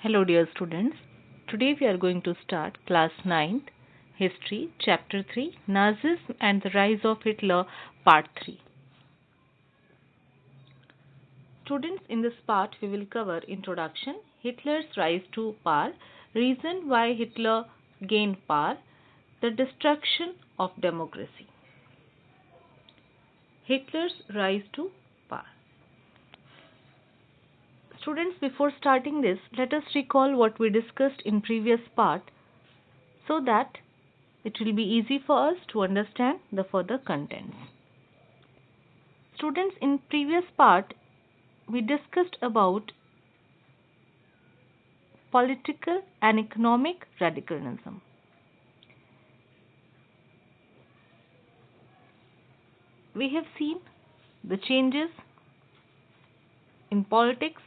Hello, dear students. Today we are going to start class 9th History, Chapter 3 Nazism and the Rise of Hitler, Part 3. Students, in this part we will cover introduction, Hitler's rise to power, reason why Hitler gained power, the destruction of democracy. Hitler's rise to power. Students, before starting this, let us recall what we discussed in previous part so that it will be easy for us to understand the further contents. Students, in previous part we discussed about political and economic radicalism. We have seen the changes in politics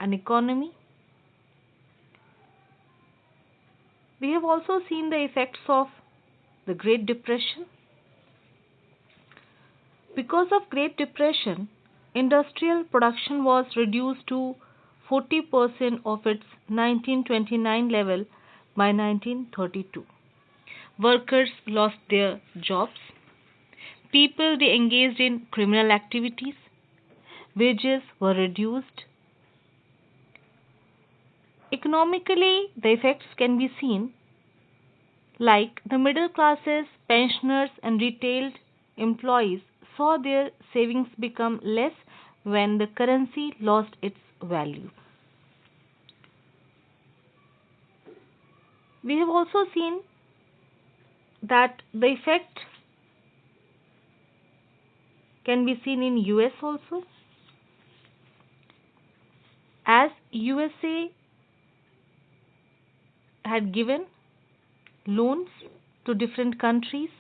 and economy. We have also seen the effects of the Great Depression. Because of Great Depression, industrial production was reduced to 40% of its 1929 level by 1932. Workers lost their jobs. People they engaged in criminal activities. Wages were reduced. Economically, the effects can be seen like the middle classes, pensioners, and retail employees saw their savings become less when the currency lost its value. We have also seen that the effect can be seen in US also, as USA had given loans to different countries.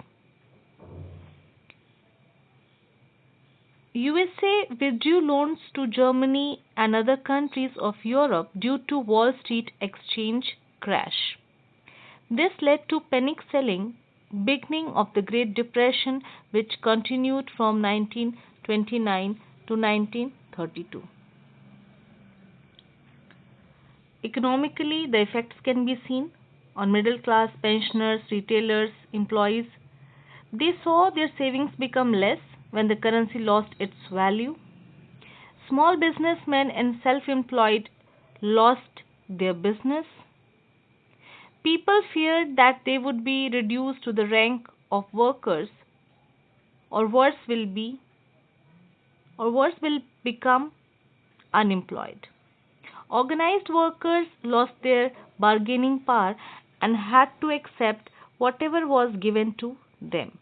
USA withdrew loans to Germany and other countries of Europe due to Wall Street exchange crash. This led to panic selling, beginning of the Great Depression, which continued from 1929 to 1932. Economically, the effects can be seen on middle class, pensioners, retailers, employees. They saw their savings become less when the currency lost its value. Small businessmen and self employed lost their business. People feared that they would be reduced to the rank of workers, or worse will become unemployed. Organized workers lost their bargaining power and had to accept whatever was given to them.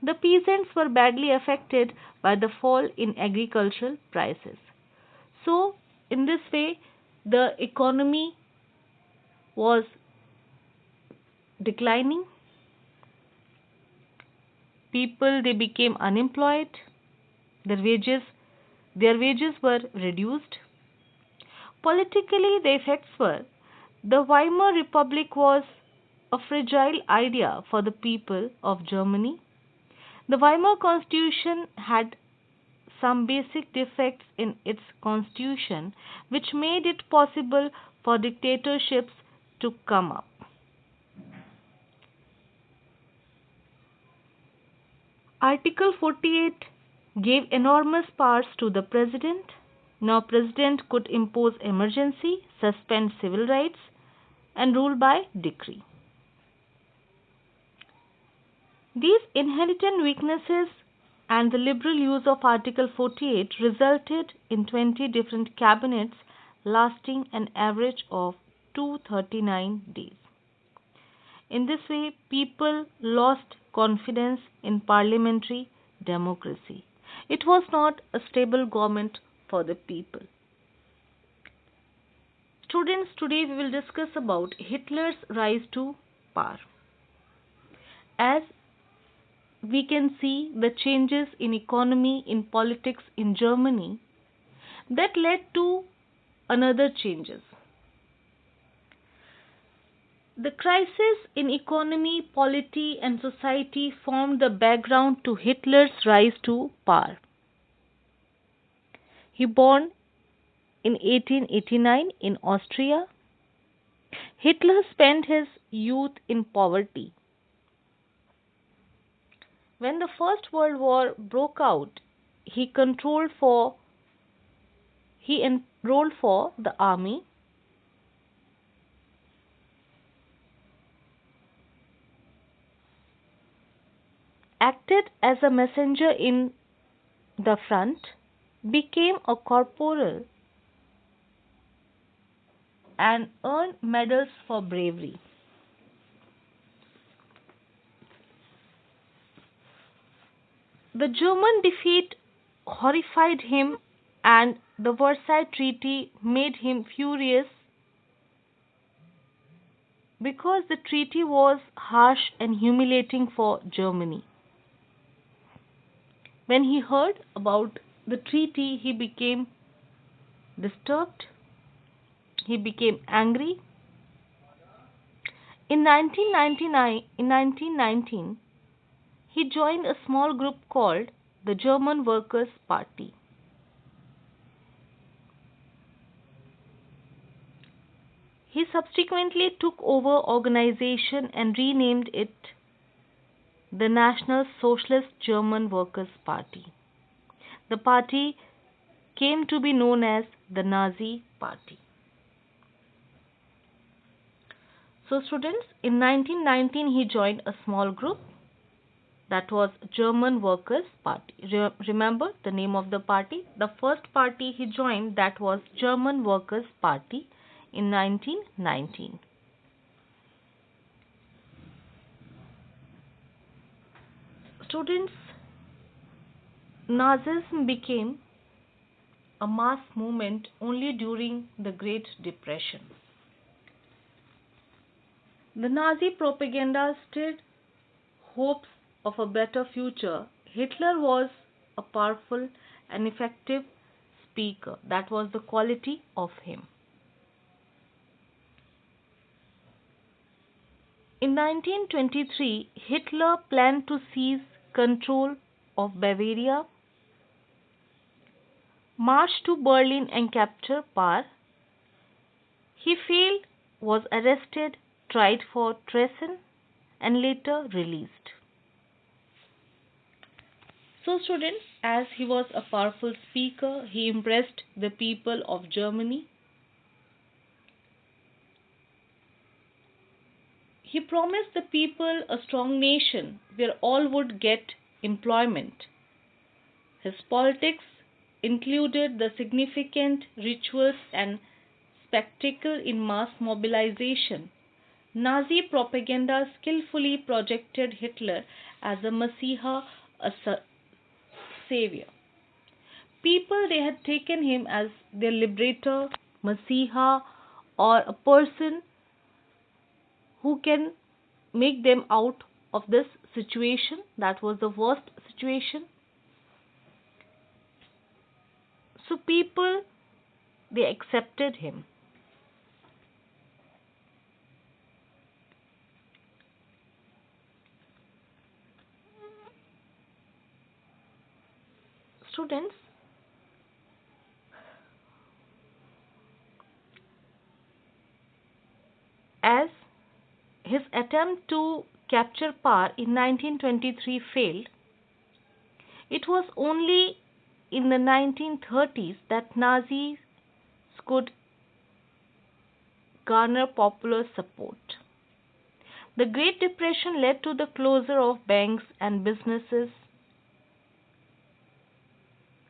The peasants were badly affected by the fall in agricultural prices. So, in this way, the economy was declining. People they became unemployed. Their wages were reduced. Politically, the effects were the Weimar Republic was a fragile idea for the people of Germany. The Weimar Constitution had some basic defects in its constitution which made it possible for dictatorships to come up. Article 48 gave enormous powers to the president. Now president could impose emergency, suspend civil rights and rule by decree. These inherent weaknesses and the liberal use of Article 48 resulted in 20 different cabinets lasting an average of 239 days. In this way, people lost confidence in parliamentary democracy. It was not a stable government for the people. Students, today we will discuss about Hitler's rise to power. As we can see the changes in economy, in politics in Germany that led to another changes. The crisis in economy, polity and society formed the background to Hitler's rise to power. He born in 1889 in Austria. Hitler spent his youth in poverty. When the First World War broke out, he he enrolled for the army, acted as a messenger in the front, became a corporal, and earned medals for bravery. The German defeat horrified him, and the Versailles Treaty made him furious because the treaty was harsh and humiliating for Germany. When he heard about the treaty, he became disturbed, he became angry. In 1919, he joined a small group called the German Workers' Party. He subsequently took over organization and renamed it the National Socialist German Workers' Party. The party came to be known as the Nazi Party. So students, in 1919 he joined a small group that was German Workers' Party. Remember the name of the party? The first party he joined, that was German Workers' Party in 1919. Students, Nazism became a mass movement only during the Great Depression. The Nazi propaganda stirred hopes of a better future. Hitler was a powerful and effective speaker. That was the quality of him. In 1923, Hitler planned to seize control of Bavaria, march to Berlin and capture power. He failed, was arrested, tried for treason, and later released. So students, as he was a powerful speaker, he impressed the people of Germany. He promised the people a strong nation where all would get employment. His politics included the significant rituals and spectacle in mass mobilization. Nazi propaganda skillfully projected Hitler as a messiah, a savior. People, they had taken him as their liberator, messiah, or a person who can make them out of this situation that was the worst situation. So people, they accepted him. Students, as his attempt to capture power in 1923 failed, it was only in the 1930s that Nazis could garner popular support. The Great Depression led to the closure of banks and businesses.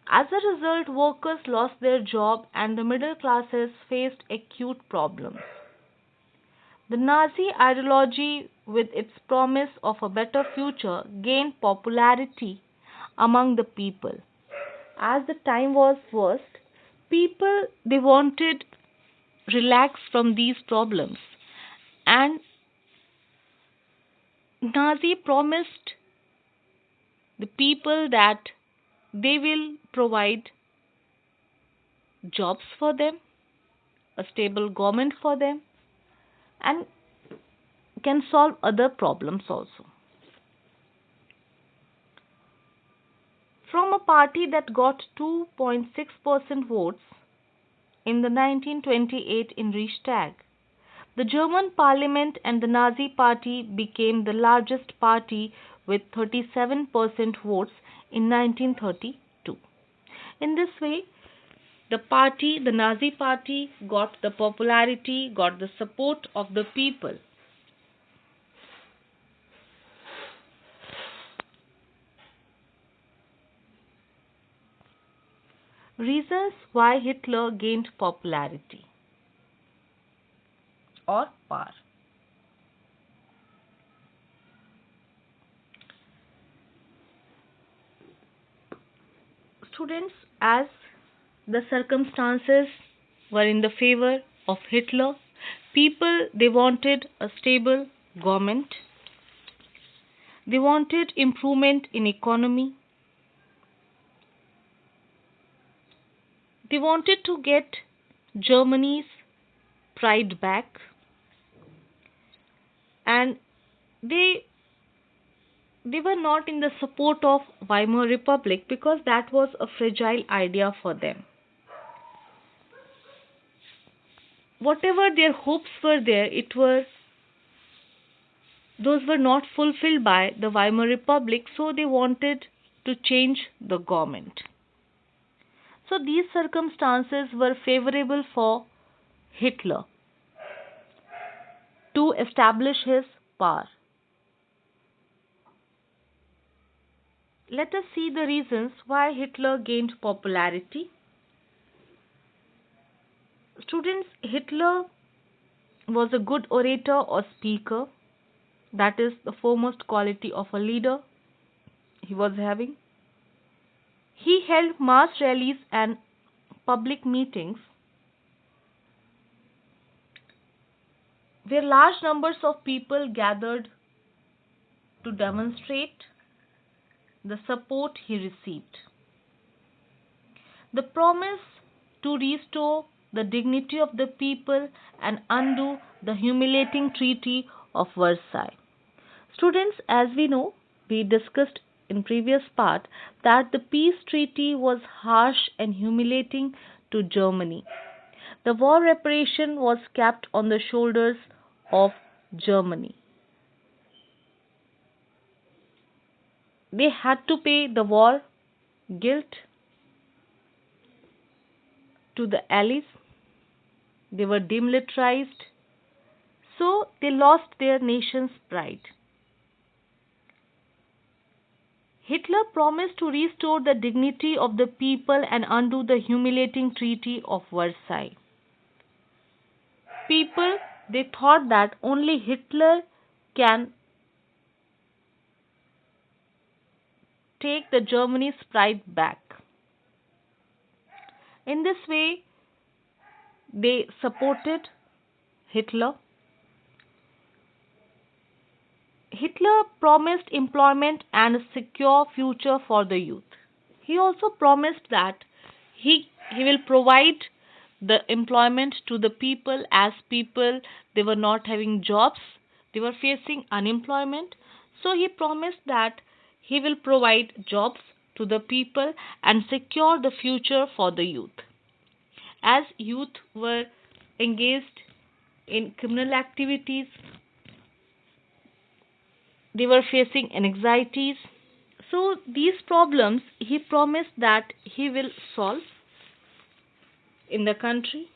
As a result, workers lost their job and the middle classes faced acute problems. The Nazi ideology, with its promise of a better future, gained popularity among the people. As the time was worst, people, they wanted relax from these problems, and Nazi promised the people that they will provide jobs for them, a stable government for them, and can solve other problems also. From a party that got 2.6% votes, in the 1928 in Reichstag. The German parliament and the Nazi party became the largest party with 37% votes in 1932. In this way, the Nazi party, got the popularity, got the support of the people. Reasons why Hitler gained popularity or power. Students, as the circumstances were in the favor of Hitler, people they wanted a stable government, they wanted improvement in economy, they wanted to get Germany's pride back, and they they were not in the support of Weimar Republic because that was a fragile idea for them. Whatever their hopes were there, it were those were not fulfilled by the Weimar Republic, so they wanted to change the government. So these circumstances were favorable for Hitler to establish his power. Let us see the reasons why Hitler gained popularity. Students, Hitler was a good orator or speaker. That is the foremost quality of a leader he was having. He held mass rallies and public meetings where large numbers of people gathered to demonstrate the support he received. The promise to restore the dignity of the people and undo the humiliating Treaty of Versailles. Students, as we know, we discussed in previous part that the peace treaty was harsh and humiliating to Germany. The war reparation was kept on the shoulders of Germany. They had to pay the war guilt to the Allies. They were demilitarized, so they lost their nation's pride. Hitler promised to restore the dignity of the people and undo the humiliating Treaty of Versailles. People they thought that only Hitler can take the Germany's pride back. In this way, they supported Hitler. Hitler promised employment and a secure future for the youth. He also promised that he will provide the employment to the people as people they were not having jobs, they were facing unemployment. So he promised that he will provide jobs to the people and secure the future for the youth. As youth were engaged in criminal activities, they were facing anxieties. So these problems he promised that he will solve in the country.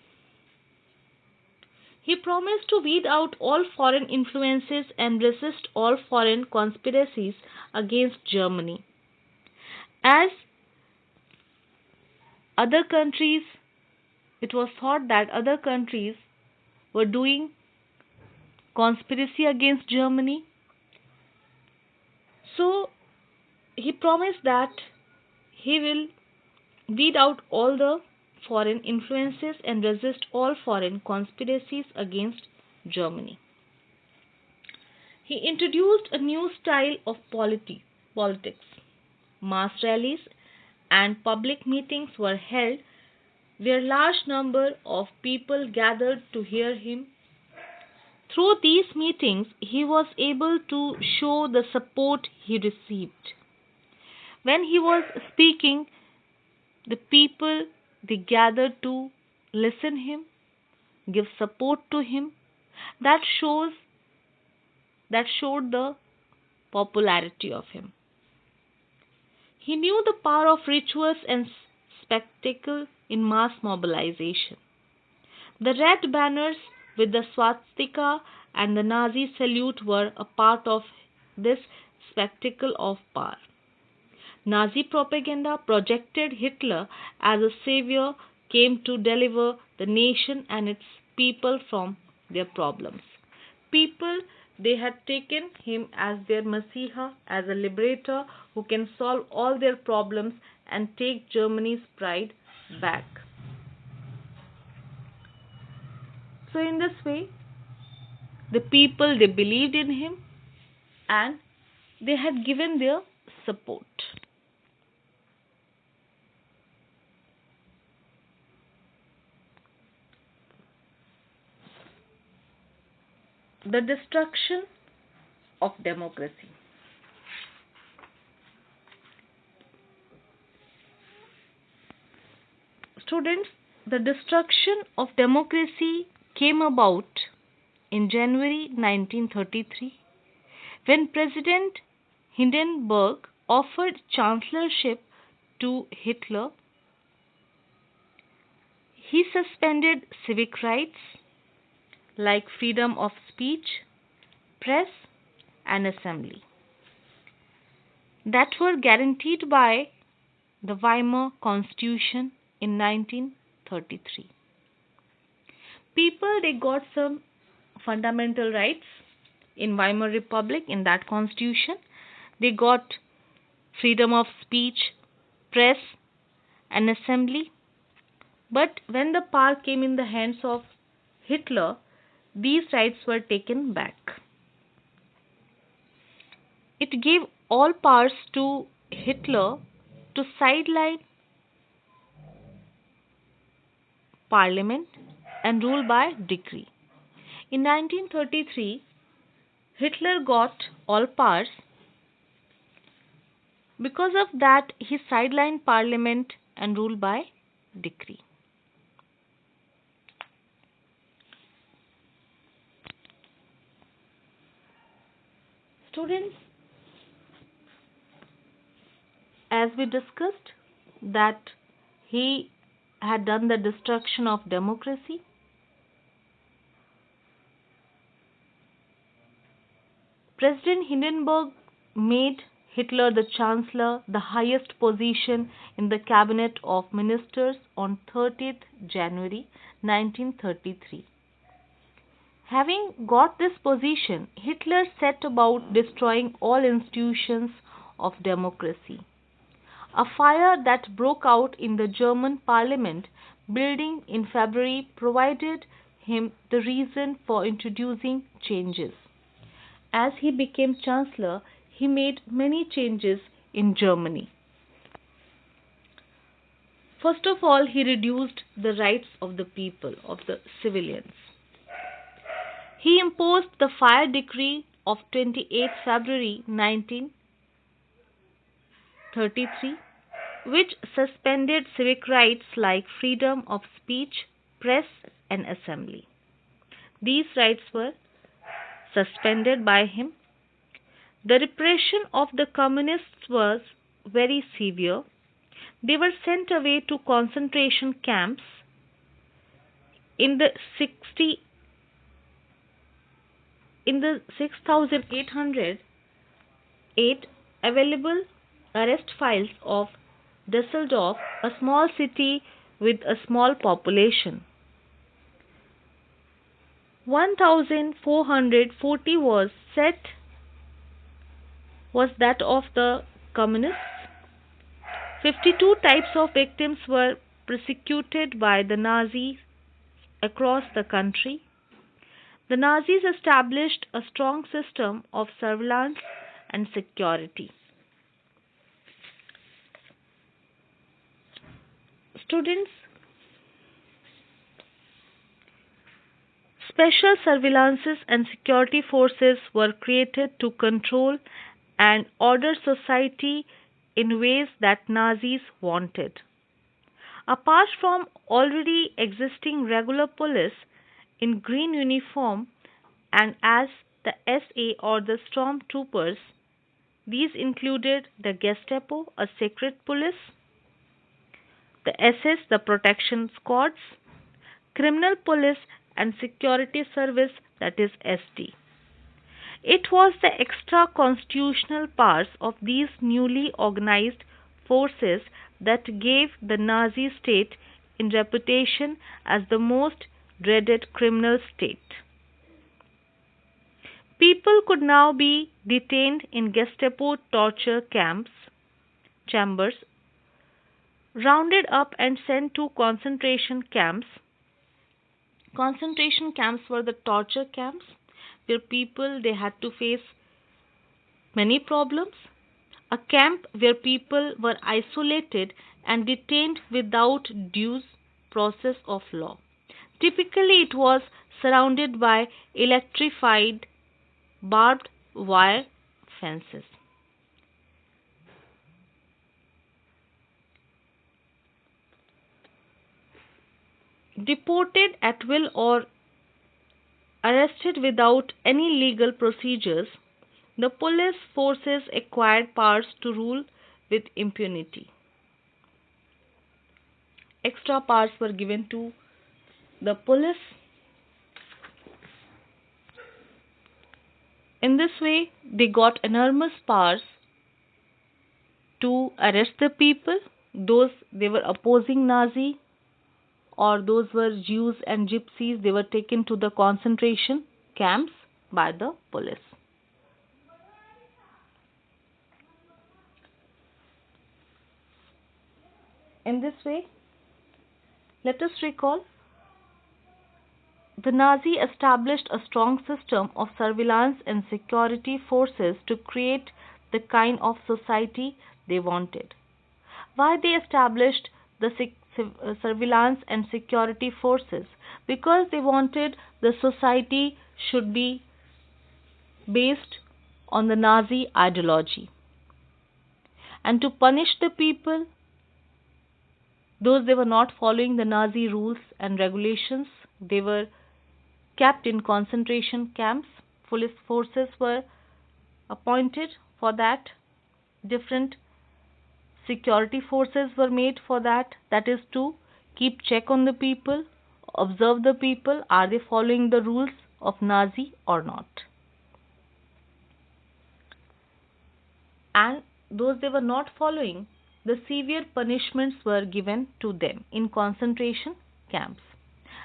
He promised to weed out all foreign influences and resist all foreign conspiracies against Germany. As other countries, it was thought that other countries were doing conspiracy against Germany. So he promised that he will weed out all the foreign influences and resist all foreign conspiracies against Germany. He introduced a new style of politics. Mass rallies and public meetings were held where large number of people gathered to hear him. Through these meetings, he was able to show the support he received. When he was speaking, the people they gathered to listen him, give support to him. That shows that showed the popularity of him. He knew the power of rituals and spectacle in mass mobilization. The red banners with the swastika and the Nazi salute were a part of this spectacle of power. Nazi propaganda projected Hitler as a savior came to deliver the nation and its people from their problems. People, they had taken him as their Messiah, as a liberator who can solve all their problems and take Germany's pride back. So in this way, the people, they believed in him and they had given their support. The destruction of democracy. Students, the destruction of democracy came about in January 1933 when President Hindenburg offered chancellorship to Hitler. He suspended civic rights like freedom of speech, press, and assembly that were guaranteed by the Weimar Constitution in 1933. People, they got some fundamental rights in Weimar Republic in that constitution. They got freedom of speech, press, and assembly. But when the power came in the hands of Hitler, these rights were taken back. It gave all powers to Hitler to sideline parliament and rule by decree. In 1933, Hitler got all powers. Because of that, he sidelined parliament and ruled by decree. Students, as we discussed, that he had done the destruction of democracy. President Hindenburg made Hitler the Chancellor, the highest position in the Cabinet of Ministers on 30th January 1933. Having got this position, Hitler set about destroying all institutions of democracy. A fire that broke out in the German parliament building in February provided him the reason for introducing changes. As he became chancellor, he made many changes in Germany. First of all, he reduced the rights of the people, of the civilians. He imposed the fire decree of 28 February 1933, which suspended civic rights like freedom of speech, press, and assembly. These rights were suspended by him. The repression of the communists was very severe. They were sent away to concentration camps. In the 6,808 available arrest files of Dusseldorf, a small city with a small population, 1,440 was that of the communists. 52 types of victims were persecuted by the Nazis across the country. The Nazis established a strong system of surveillance and security. Students, special surveillances and security forces were created to control and order society in ways that Nazis wanted. Apart from already existing regular police in green uniform and as the SA or the stormtroopers, these included the Gestapo, a secret police, the SS, the protection squads, criminal police, and security service, that is SD. It was the extra constitutional powers of these newly organized forces that gave the Nazi state in reputation as the most dreaded criminal state. People could now be detained in Gestapo torture camps, chambers, rounded up and sent to concentration camps. Concentration camps were the torture camps where people they had to face many problems. A camp where people were isolated and detained without due process of law. Typically, it was surrounded by electrified barbed wire fences. Deported at will or arrested without any legal procedures, the police forces acquired powers to rule with impunity. Extra powers were given to the police. In this way, they got enormous powers to arrest the people, those they were opposing Nazi or those were Jews and gypsies, they were taken to the concentration camps by the police. In this way, let us recall the Nazi established a strong system of surveillance and security forces to create the kind of society they wanted. Why they established the surveillance and security forces? Because they wanted the society should be based on the Nazi ideology. And to punish the people, those they were not following the Nazi rules and regulations, they were kept in concentration camps. Police forces were appointed for that. Different security forces were made for that. That is to keep check on the people, observe the people, are they following the rules of Nazi or not. And those they were not following, the severe punishments were given to them in concentration camps.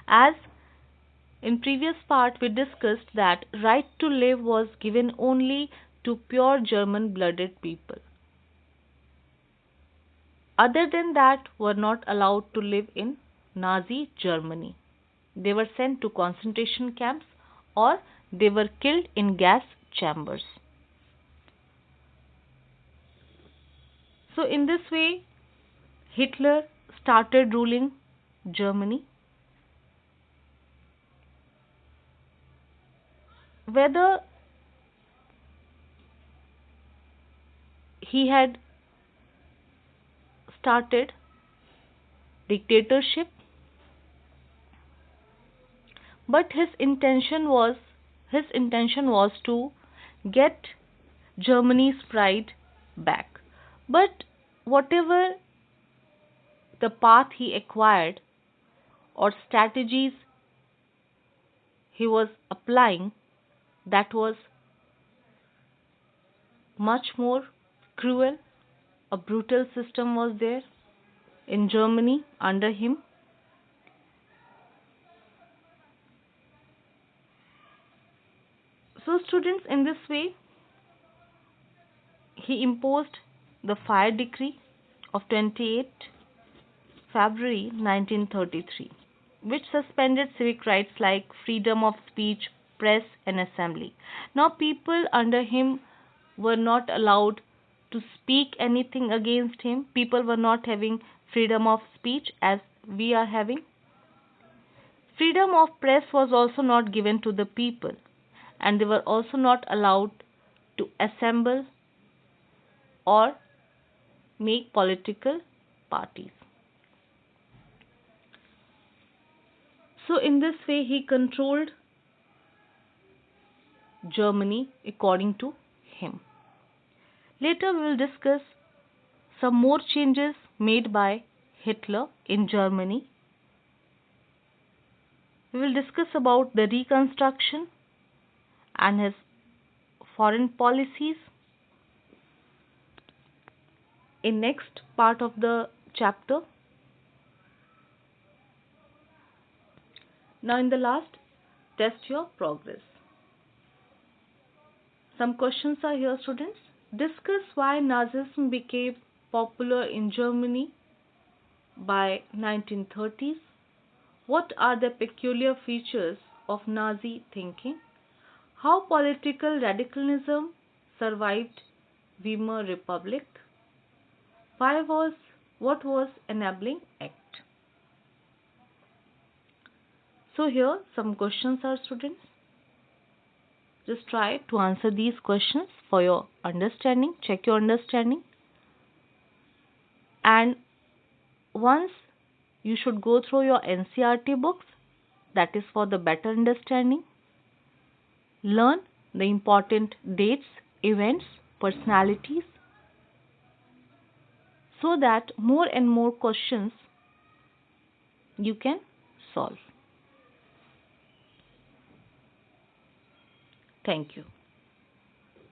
As in previous part we discussed that right to live was given only to pure German blooded people. Other than that were not allowed to live in Nazi Germany. They were sent to concentration camps or they were killed in gas chambers. So in this way Hitler started ruling Germany. Whether he had started dictatorship, but his intention was to get Germany's pride back. But whatever the path he acquired or strategies he was applying, that was much more cruel. A brutal system was there in Germany under him. So, students, in this way, he imposed the fire decree of 28 February 1933, which suspended civic rights like freedom of speech, press, and assembly. Now, people under him were not allowed to speak anything against him. People were not having freedom of speech as we are having. Freedom of press was also not given to the people, and they were also not allowed to assemble or make political parties. So, in this way, he controlled Germany according to him. Later, we will discuss some more changes made by Hitler in Germany. We will discuss about the reconstruction and his foreign policies in next part of the chapter. Now in the last, test your progress. Some questions are here, students. Discuss why Nazism became popular in Germany by 1930s. What are the peculiar features of Nazi thinking? How political radicalism survived Weimar Republic? What was enabling act? So here some questions are, students. Just try to answer these questions for your understanding. Check your understanding. And once you should go through your NCERT books, that is for the better understanding. Learn the important dates, events, personalities, so that more and more questions you can solve. Thank you.